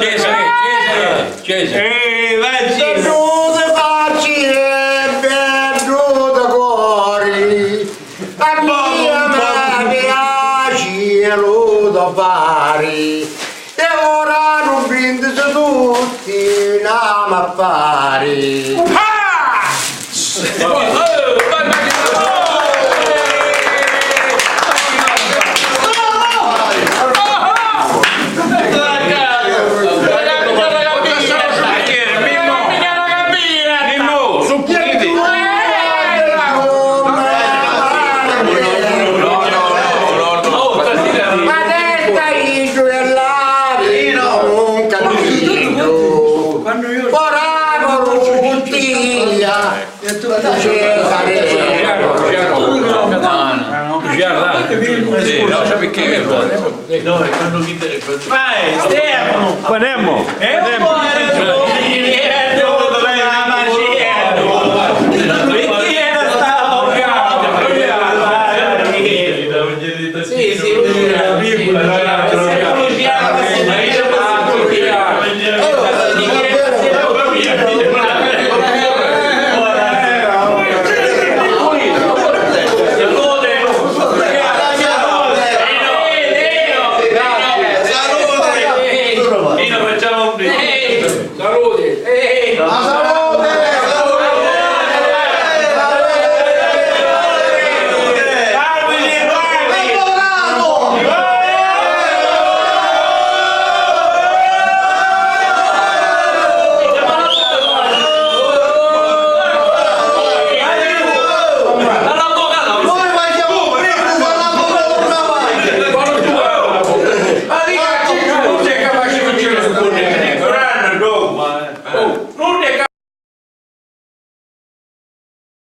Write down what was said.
Cesare. Venuto facile, venuto cuori, a mia mi piace lo da fare, e ora non vinto tutti, andiamo a fare. Vai, Stefano! Panemmo! È un po' sì,